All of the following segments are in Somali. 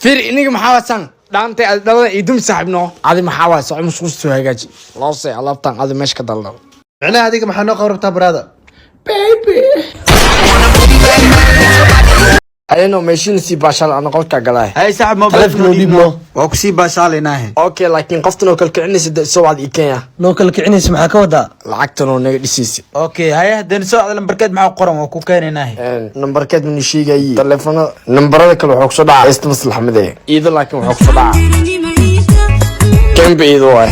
فير إنك محاوسان دانت دلنا يدوم صاحبنا هذا محاوس صاحب مش قصته هيجي لا صي الله بتاع هذا مش كدلنا معناها هذيك محنا قربتها برادا بيبي أنا ماشي نسي باشال أنا قلت كجلاي هاي صاحب ما تلفنو ديبنو وكسي باشال ناهي أوكي لكن قفتنا وكل كعني سد سواد إيكيا لو كل كعني سمعك ودا لعقتنا ونجلسيسي اوكي هاي هدين سو على نمبركد مع قرن وكو كان ناهي نمبر كاد من شيء جاي تلفنا نمبر هذا كله حق صداع استمس الحمدية إذا لكن حق صداع كم بعيد واي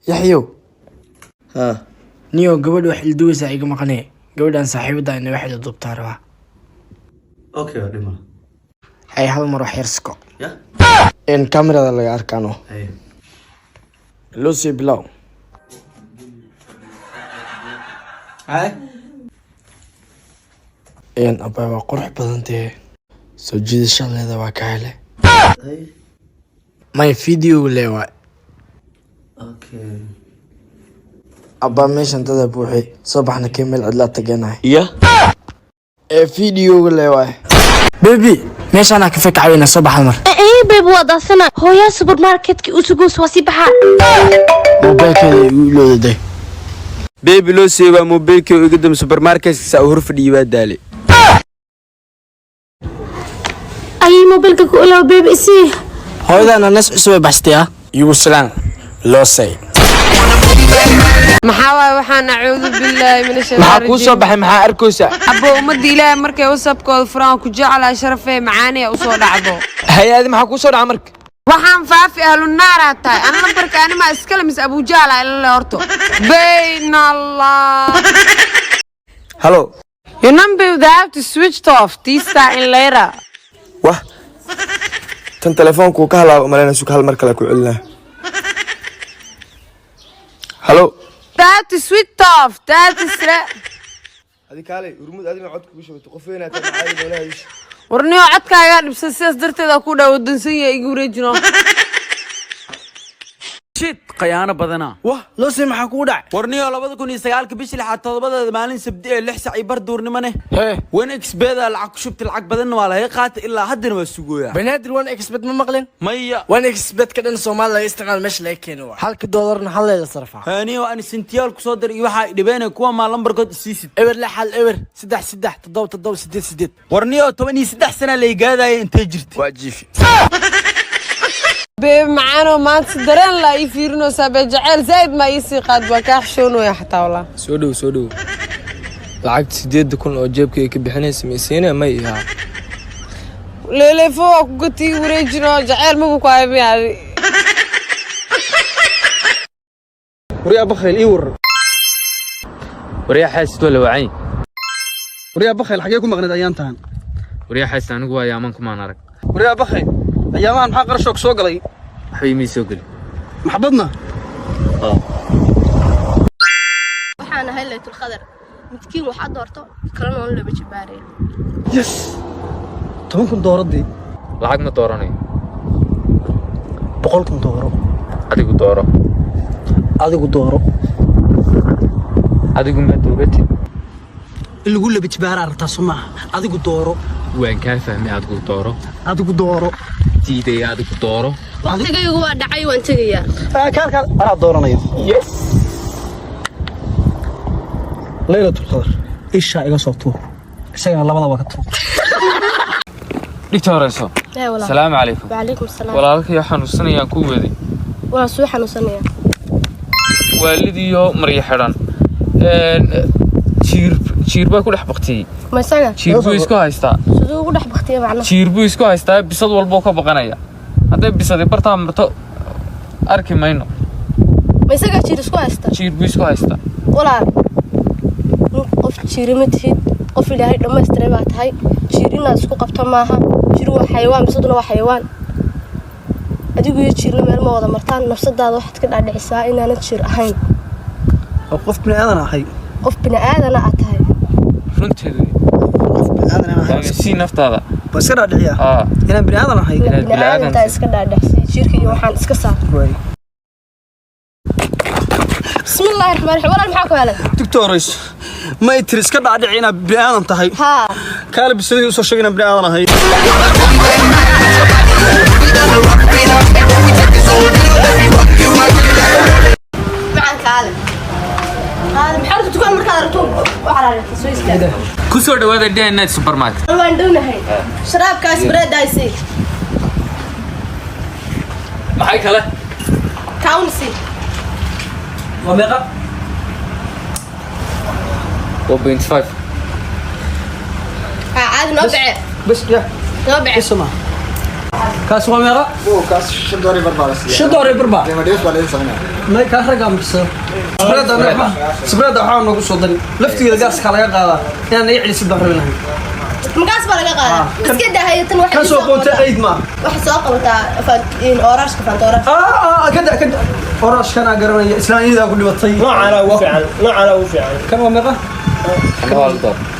يحيو ها نيو قبل واحد دوس عيق مقنع قبل أن صاحب ده إنه واحد الدكتور وا اوكي وديما هاي هذا مرة حيرسكو يا إن كاميرا اللي أركانه اي لوسي بلاو هاي إن أبا قرح بدنته سجد الشغل هذا وكاله اي ما فيديو لوا اوكي أبا مش أنت ذا بوحي صباحنا كمل عدلات تجينا يا فيديو لوا بيبي مش أنا كيفك عينا صباح المر ايه بيبي وضعنا هو يا سوبر ماركت كي اسقوس وسيبها موبايل كده يقولوا ده بيبي لو سيبا موبايلك ويقدم سوبر ماركت سأهور في ديوات دالي اي موبايلك كله بيبي اسيه هذا أنا ناس اسمه بحثيها يوصلان لو سي maxaa waxaan acuudu billahi min maxaa ku soo baxay maxaa arkaysa abo umada ilaahay markay wasabkooda furaan ku jeclaa sharafay macaaniya u soo dhacdo hay-adi maxaa ku soo dhaca marka waxaan faafi ahlu naara tahay an lambarka anima iskala mis abu jaala ila horto bayna allah هلو your number you have to switch off tista in later واه تن تليفونك كهلا ومالنا سوك هالمركلة كعلنا هلو that to switch off that is هذه كالي ورمود هذه عدك وش بتقفينا تبعي ولا إيش warniyo codkaaga dhibsan sidaas darteeda ku dhaw dansan yahay igu wareejino shit qayaano badana wah loo sii maxaa kugu dhacay warniyo 2009 bishii 7 maalin sabti ee 6 saac bar duurnimane hee wan xbeda lacag ku shubtay lacag badan waa la qaatay ilaa haddana waa sugooya banaadir wan expert ma maqleen maya wan expert ka dhan Soomaaliya laga isticmaal meesha laga keeno halka dollarna hal la sarfa haaniyo aan sentiyaal ku soo diray waxa dhibeenay kuwa ma lambarkood siisid ewer la xal ewer 3 warniyo 13 sano la igaadayay intee jirtay waa jiifi بيب معانا ما تصدرين لا يفيرنو سابع جعل زايد ما يسي قاد بكاحشون ويا حتى والله soo dhow lacag 8 kun oo jeebkay ka bixinaysa meesina ma iha ليلي فوق قلتي وريجنو جعل مو كوايبي هذه وريا بخيل ايور wariya xaas wala wacay وريا بخيل حقيكم مغند ايانتان wariya xaas anigu waa yaaman kuma arag وريا بخيل ايامان maxaa qarashoog soo galay waxay mi soo gali maxbadna waxaan ahay laytul qadar midkiin waxa doorto kalena oo laba jibaareen yes 10 kun dooradii lacag ma dooranayo 100 kun dooro adigu dooro adigu ma doorati lagu laba jibaar arta Soomaa adigu dooro waan ka fahmay adigu dooro tiiday adigu dooro waqtigaygu waa dhacay waan tagayaa kaal ana dooranayo yes laylatul qadar isha iga soo tuur isaga labada waa ka tuur dictorayso salaamu calaykum wa calaykum salaam walaalkay xanuunsanayaan ku weeday waa soo xanuunsanaya waalidiyo marya xidhan jiir baa ku dhex baqtiyay ma isaga jiir buu isku haystaa sidoo ugu dhex baqtiyay macna jiir buu isku haystaa bisad walba ka baqanaya hadday bisadi bartaa marto arki mayno ma isaga jiir isku haysta jiir buu isku haystaa walaal qof jiirimatid qof ilaahay dhammaystiray baa tahay jiir inaad isku qabto maaha jiir waa xayawaan bisaduna waa xayawaan adigu iyo jiirna meel ma wada martaan nafsadaada waxaad ka dhaadhicisaa inaanad jiir ahayn qof bini aadan ahay qof bini aadan aad tahay runteedu qof bini aadan ahay si naftaada bas ka dhaadhiciya inaan bini aadan ahay bini aadan taa iska dhaadhicsi jiirka iyo waxaan iska saar بسم الله الرحمن الرحيم ولا maxaa ku helay دكتوريس ما يتريس ka dhaadhicina bini'aadan tahay ها kaale bisadii soo sheegina bini'aadan ahay معك هذا محل تكون markaad aragto waxa la soo istaagay ku soo dhawaada day supermarket waan doonahay sharaabkaas bread ay si maxay kale kaunsi وميقا 1.5 عاد نوبع بس يا نوبع اسمع كاس وميقا kaas $5 barbaar $5 بربع qiimo dhimis baa laga sameynaa ما كان رقم بس سبريد waxaa nagu soo darin laftigeeda gaaska laga qaadaa inaan ay celisid baan rabinahay magaas baa laga qaadaa iska daahaytan waxa kan soo qoonta eid ma waxa soo qabataa in orange ka fantoora kada orange kana garanaya islaaniyada ku dhibatay noocana ugu fiican kan waa meeqa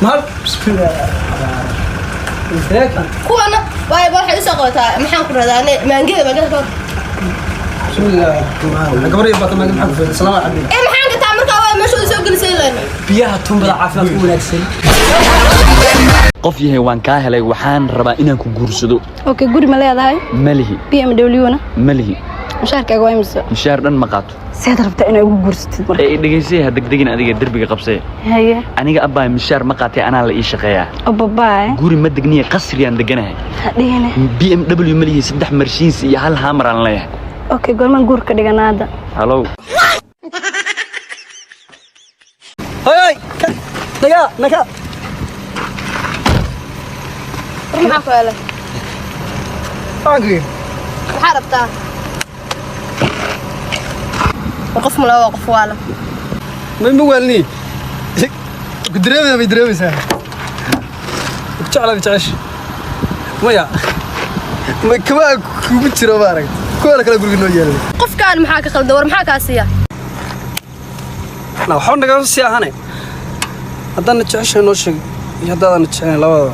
mahal kuwana waxay soo qabataa maxaan ku radaa maangada magaalada gabar iyo baatan maxaa ku filan salaam alaykum maxaan ka taa markaa waa meesha soo gelisay leen biyaha tumbada caafimaad ku wanaagsan qof yahay waan kaa helay waxaan rabaa inaan ku guursado okay guri ma leedahay malihi BMW na malihi mushaarkaaga waa imisa mushaar dhan ma qaato seed rabtaa inaad ugu guursatid marka ee dhageysay ha degdegin adiga darbiga qabsay haye aniga abbaay mushaar ma qaatay anaa la ii shaqeeyaa babaay guri ma degniya qasriyaan deganahay hadheene BMW malihi 3 marshiins iyo hal hamar aan leeyahay okay gorman guurka dhiganaada halo hay naga maxaa ku helay agri maxaa rabtaa qof ma lawa qof wala ma waalni gudreemaysaa jeclash maya ma kama kugu jiro maarag kuwa kala guriga noo yeelay qofkaan maxaa ka qaldan war maxaa ka siiya waxaan naga sii ahaanay haddana jeceshay noo sheeg iyo haddaadan jecelayn labadaba